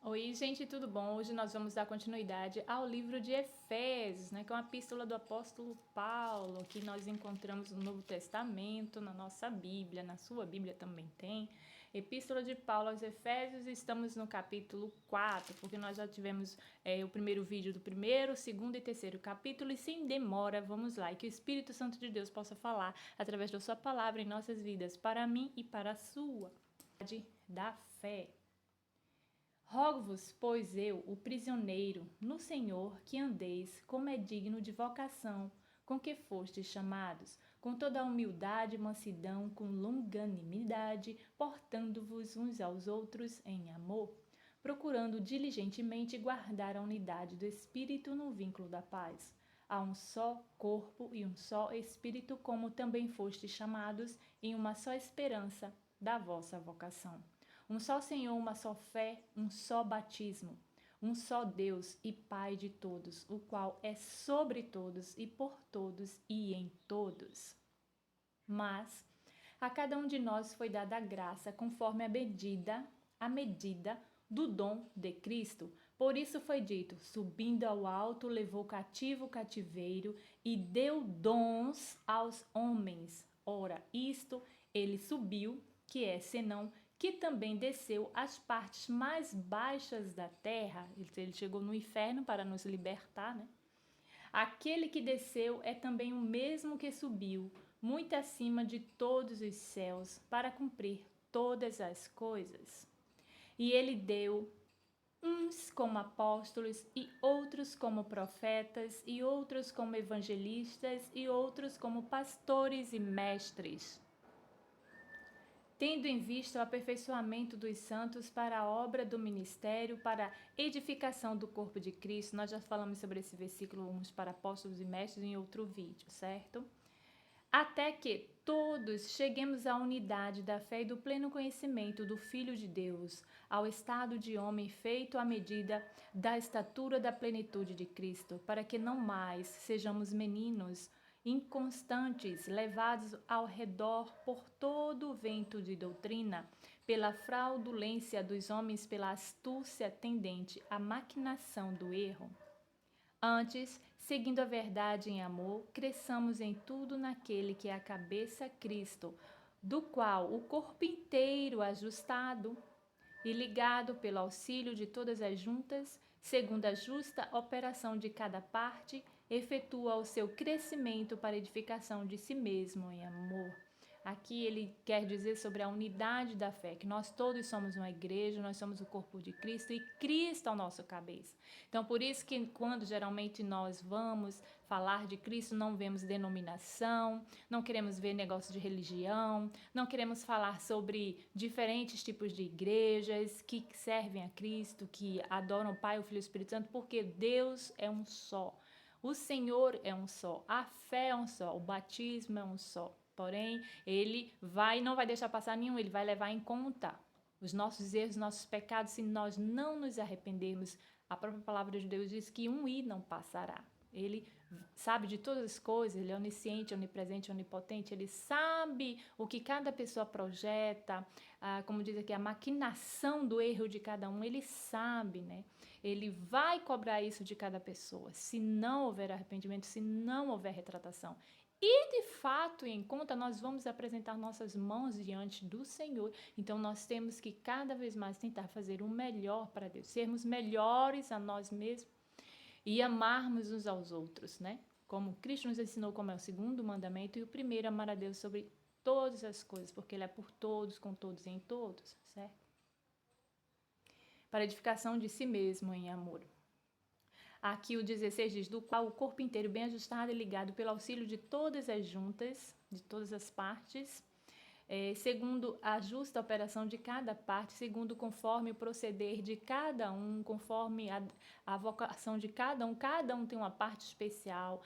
Oi, gente, tudo bom? Hoje nós vamos dar continuidade ao livro de Efésios, que é uma epístola do apóstolo Paulo, que nós encontramos no Novo Testamento, na nossa Bíblia, na sua Bíblia também tem. Epístola de Paulo aos Efésios, estamos no capítulo 4, porque nós já tivemos o primeiro vídeo do primeiro, segundo e terceiro capítulo, e sem demora, vamos lá, e que o Espírito Santo de Deus possa falar através da sua palavra em nossas vidas, para mim e para a sua. Da fé. Rogo-vos, pois eu, o prisioneiro, no Senhor, que andeis como é digno de vocação, com que fostes chamados, com toda a humildade e mansidão, com longanimidade, portando-vos uns aos outros em amor, procurando diligentemente guardar a unidade do Espírito no vínculo da paz. Há um só corpo e um só Espírito, como também fostes chamados, em uma só esperança da vossa vocação. Um só Senhor, uma só fé, um só batismo, um só Deus e Pai de todos, o qual é sobre todos e por todos e em todos. Mas a cada um de nós foi dada a graça conforme a medida do dom de Cristo. Por isso foi dito: subindo ao alto, levou cativo o cativeiro e deu dons aos homens. Ora, isto ele subiu, que é senão que também desceu às partes mais baixas da terra. Ele chegou no inferno para nos libertar, né? Aquele que desceu é também o mesmo que subiu, muito acima de todos os céus, para cumprir todas as coisas. E ele deu uns como apóstolos, e outros como profetas, e outros como evangelistas, e outros como pastores e mestres, tendo em vista o aperfeiçoamento dos santos para a obra do ministério, para a edificação do corpo de Cristo. Nós já falamos sobre esse versículo, uns para apóstolos e mestres, em outro vídeo, certo? Até que todos cheguemos à unidade da fé e do pleno conhecimento do Filho de Deus, ao estado de homem feito à medida da estatura da plenitude de Cristo, para que não mais sejamos meninos inconstantes, levados ao redor por todo o vento de doutrina, pela fraudulência dos homens, pela astúcia tendente à maquinação do erro. Antes, seguindo a verdade em amor, cresçamos em tudo naquele que é a cabeça, Cristo, do qual o corpo inteiro ajustado e ligado pelo auxílio de todas as juntas, segundo a justa operação de cada parte, efetua o seu crescimento para edificação de si mesmo em amor. Aqui ele quer dizer sobre a unidade da fé, que nós todos somos uma igreja, nós somos o corpo de Cristo e Cristo é o nosso cabeça. Então, por isso que quando geralmente nós vamos falar de Cristo, não vemos denominação, não queremos ver negócio de religião, não queremos falar sobre diferentes tipos de igrejas que servem a Cristo, que adoram o Pai, o Filho e o Espírito Santo, porque Deus é um só. O Senhor é um só, a fé é um só, o batismo é um só. Porém, ele não vai deixar passar nenhum, ele vai levar em conta os nossos erros, nossos pecados, se nós não nos arrependermos. A própria palavra de Deus diz que um i não passará. Ele sabe de todas as coisas, ele é onisciente, onipresente, onipotente, ele sabe o que cada pessoa projeta, como diz aqui, a maquinação do erro de cada um, ele sabe, né? Ele vai cobrar isso de cada pessoa, se não houver arrependimento, se não houver retratação. E de fato, em conta, nós vamos apresentar nossas mãos diante do Senhor. Então, nós temos que cada vez mais tentar fazer o melhor para Deus, sermos melhores a nós mesmos e amarmos uns aos outros, né? Como Cristo nos ensinou, como é o segundo mandamento, e o primeiro, amar a Deus sobre todas as coisas, porque Ele é por todos, com todos e em todos, certo? Para a edificação de si mesmo em amor. Aqui o 16 diz, do qual o corpo inteiro bem ajustado e ligado pelo auxílio de todas as juntas, de todas as partes, segundo a justa operação de cada parte, segundo conforme o proceder de cada um, conforme a vocação de cada um tem uma parte especial,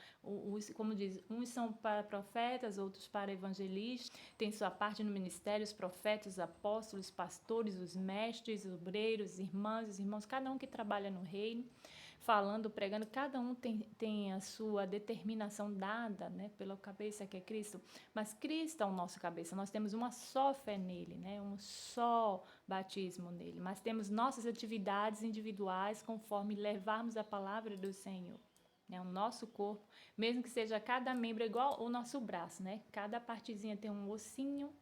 como diz, uns são para profetas, outros para evangelistas, tem sua parte no ministério, os profetas, os apóstolos, os pastores, os mestres, os obreiros, irmãs, os irmãos, cada um que trabalha no reino, falando, pregando, cada um tem a sua determinação dada, né, pela cabeça que é Cristo, mas Cristo é o nosso cabeça, nós temos uma só fé nele, né, um só batismo nele, mas temos nossas atividades individuais conforme levarmos a palavra do Senhor. O nosso corpo, mesmo que seja cada membro igual o nosso braço, né? Cada partezinha tem um ossinho,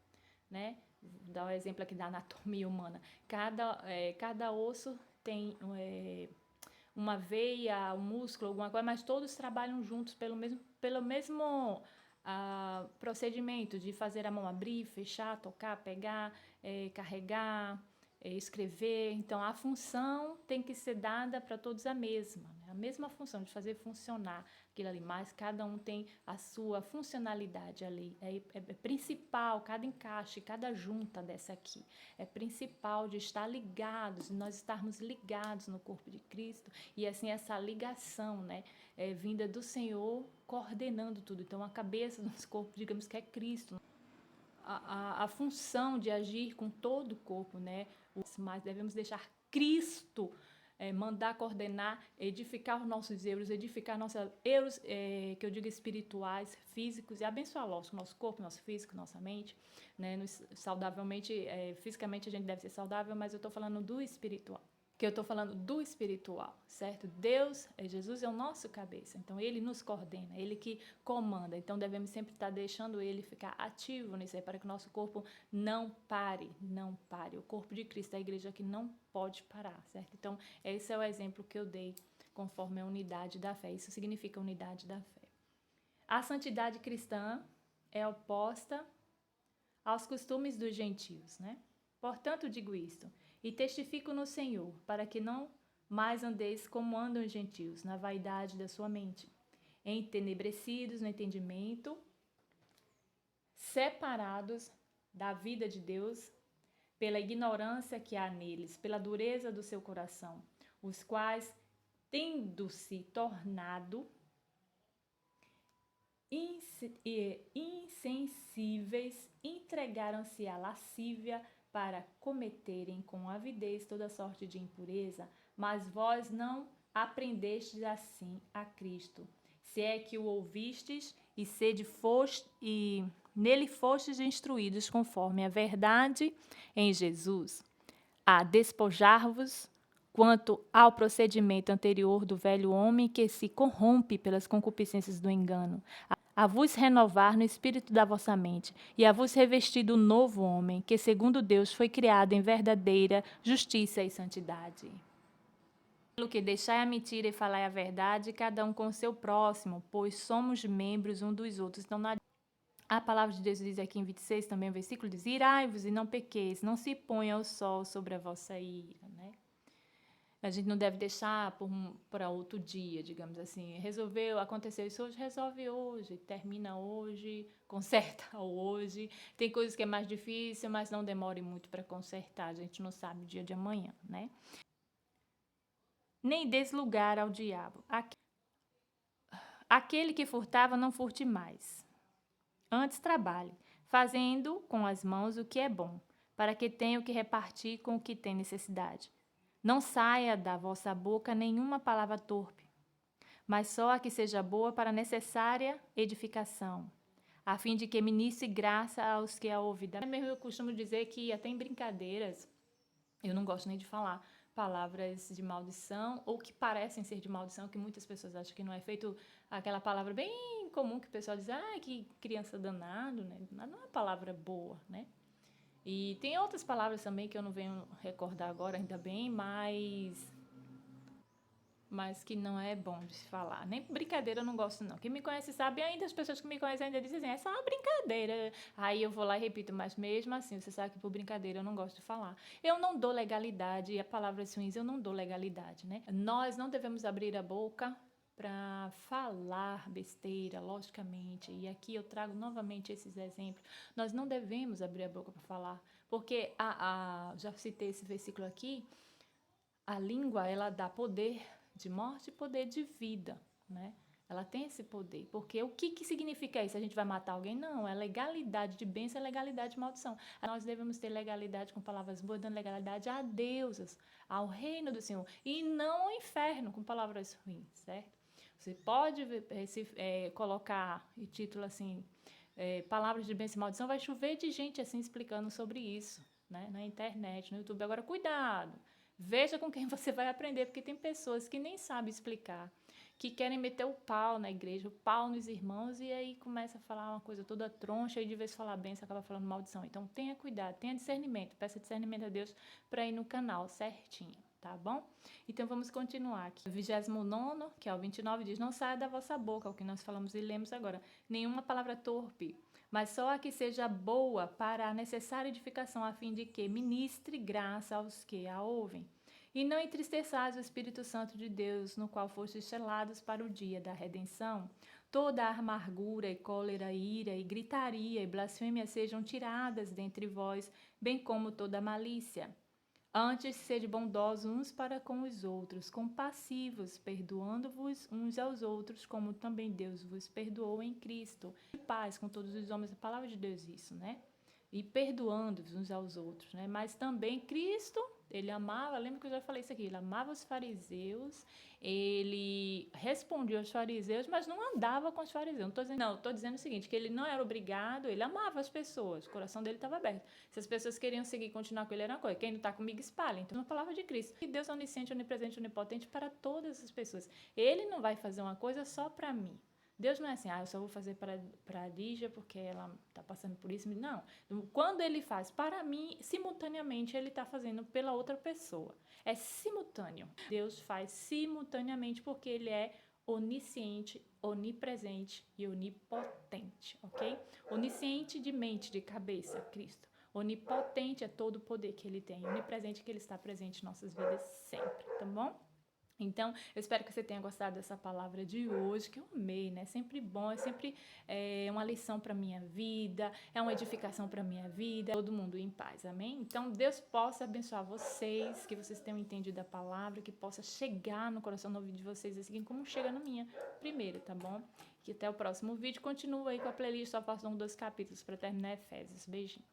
né? Vou dar um exemplo aqui da anatomia humana. Cada osso tem uma veia, um músculo, alguma coisa, mas todos trabalham juntos pelo mesmo procedimento de fazer a mão abrir, fechar, tocar, pegar, carregar, escrever. Então, a função tem que ser dada para todos a mesma, né? A mesma função de fazer funcionar aquilo ali, mas cada um tem a sua funcionalidade ali. É principal, cada encaixe, cada junta dessa aqui. É principal de estar ligados, de nós estarmos ligados no corpo de Cristo e assim essa ligação, né, vinda do Senhor coordenando tudo. Então, a cabeça do nosso corpo, digamos que é Cristo. A função de agir com todo o corpo, né? Mas devemos deixar Cristo mandar coordenar, edificar os nossos euros, edificar nossos euros, que eu digo espirituais, físicos, e abençoar o nosso corpo, nosso físico, nossa mente, né? Saudavelmente, fisicamente a gente deve ser saudável, mas eu estou falando do espiritual. Que eu estou falando do espiritual, certo? Deus, Jesus é o nosso cabeça, então Ele nos coordena, Ele que comanda, então devemos sempre estar deixando Ele ficar ativo nisso aí, para que o nosso corpo não pare, o corpo de Cristo, a igreja que não pode parar, certo? Então esse é o exemplo que eu dei conforme a unidade da fé, isso significa unidade da fé. A santidade cristã é oposta aos costumes dos gentios, né? Portanto digo isto, e testifico no Senhor, para que não mais andeis como andam os gentios, na vaidade da sua mente, entenebrecidos no entendimento, separados da vida de Deus, pela ignorância que há neles, pela dureza do seu coração, os quais, tendo-se tornado insensíveis, entregaram-se à lascívia, para cometerem com avidez toda sorte de impureza, mas vós não aprendestes assim a Cristo. Se é que o ouvistes e nele fostes instruídos conforme a verdade em Jesus, a despojar-vos quanto ao procedimento anterior do velho homem que se corrompe pelas concupiscências do engano, a vos renovar no espírito da vossa mente, e a vos revestir do novo homem, que segundo Deus foi criado em verdadeira justiça e santidade. Pelo que deixai a mentira e falai a verdade, cada um com o seu próximo, pois somos membros um dos outros. Então, a palavra de Deus diz aqui em 26, também o versículo diz, irai-vos e não pequeis, não se ponha o sol sobre a vossa ira, né? A gente não deve deixar para outro dia, digamos assim. Aconteceu isso hoje, resolve hoje, termina hoje, conserta hoje. Tem coisas que é mais difícil, mas não demore muito para consertar. A gente não sabe o dia de amanhã, né? Nem deslugar ao diabo. Aquele que furtava, não furte mais. Antes trabalhe, fazendo com as mãos o que é bom, para que tenha o que repartir com o que tem necessidade. Não saia da vossa boca nenhuma palavra torpe, mas só a que seja boa para a necessária edificação, a fim de que ministre graça aos que a ouvem. Eu costumo dizer que até em brincadeiras, eu não gosto nem de falar palavras de maldição, ou que parecem ser de maldição, que muitas pessoas acham que não é feito aquela palavra bem comum que o pessoal diz, que criança danado, né? Não é uma palavra boa, né? E tem outras palavras também que eu não venho recordar agora, ainda bem, mas que não é bom de se falar. Nem brincadeira eu não gosto, não. Quem me conhece sabe, ainda as pessoas que me conhecem ainda dizem assim, é só uma brincadeira. Aí eu vou lá e repito, mas mesmo assim, você sabe que por brincadeira eu não gosto de falar. Eu não dou legalidade, e a palavras ruins eu não dou legalidade, né? Nós não devemos abrir a boca para falar besteira, logicamente, e aqui eu trago novamente esses exemplos. Nós não devemos abrir a boca para falar, porque já citei esse versículo aqui, a língua, ela dá poder de morte e poder de vida, né? Ela tem esse poder. Porque o que significa isso? A gente vai matar alguém? Não. É legalidade de bênção, é legalidade de maldição. Nós devemos ter legalidade com palavras boas, dando legalidade a deuses, ao reino do Senhor. E não ao inferno com palavras ruins, certo? Você pode colocar e título assim, palavras de bênção e maldição, vai chover de gente assim explicando sobre isso, né? Na internet, no YouTube. Agora, cuidado. Veja com quem você vai aprender, porque tem pessoas que nem sabem explicar, que querem meter o pau na igreja, o pau nos irmãos, e aí começa a falar uma coisa toda troncha, e de vez falar bem, você acaba falando maldição. Então, tenha cuidado, tenha discernimento, peça discernimento a Deus para ir no canal certinho, tá bom? Então, vamos continuar aqui. O 29º, que é o 29, diz, não saia da vossa boca, o que nós falamos e lemos agora, nenhuma palavra torpe, mas só a que seja boa para a necessária edificação, a fim de que ministre graça aos que a ouvem. E não entristeçais o Espírito Santo de Deus, no qual fostes selados para o dia da redenção. Toda a amargura e cólera, ira e gritaria e blasfêmia sejam tiradas dentre vós, bem como toda malícia. Antes, sede bondosos uns para com os outros, compassivos, perdoando-vos uns aos outros, como também Deus vos perdoou em Cristo. E paz com todos os homens, a palavra de Deus isso, né? E perdoando-vos uns aos outros, né? Mas também Cristo, ele amava, lembra que eu já falei isso aqui, ele amava os fariseus, ele respondia aos fariseus, mas não andava com os fariseus. Não, estou dizendo o seguinte, que ele não era obrigado, ele amava as pessoas, o coração dele estava aberto. Se as pessoas queriam seguir, continuar com ele, era uma coisa. Quem não está comigo, espalha. Então, a palavra de Cristo. E Deus é onisciente, onipresente, onipotente para todas as pessoas. Ele não vai fazer uma coisa só para mim. Deus não é assim, eu só vou fazer para a Lígia porque ela está passando por isso. Não. Quando ele faz para mim, simultaneamente ele está fazendo pela outra pessoa. É simultâneo. Deus faz simultaneamente porque ele é onisciente, onipresente e onipotente, ok? Onisciente de mente, de cabeça, Cristo. Onipotente é todo o poder que ele tem. Onipresente é que ele está presente em nossas vidas sempre, tá bom? Então, eu espero que você tenha gostado dessa palavra de hoje, que eu amei, né? Sempre bom, é sempre uma lição para minha vida, é uma edificação para minha vida, todo mundo em paz, amém? Então, Deus possa abençoar vocês, que vocês tenham entendido a palavra, que possa chegar no coração no ouvido de vocês, assim como chega na minha primeiro, tá bom? Que até o próximo vídeo, continua aí com a playlist, só faço 2 capítulos para terminar Efésios. Beijinho.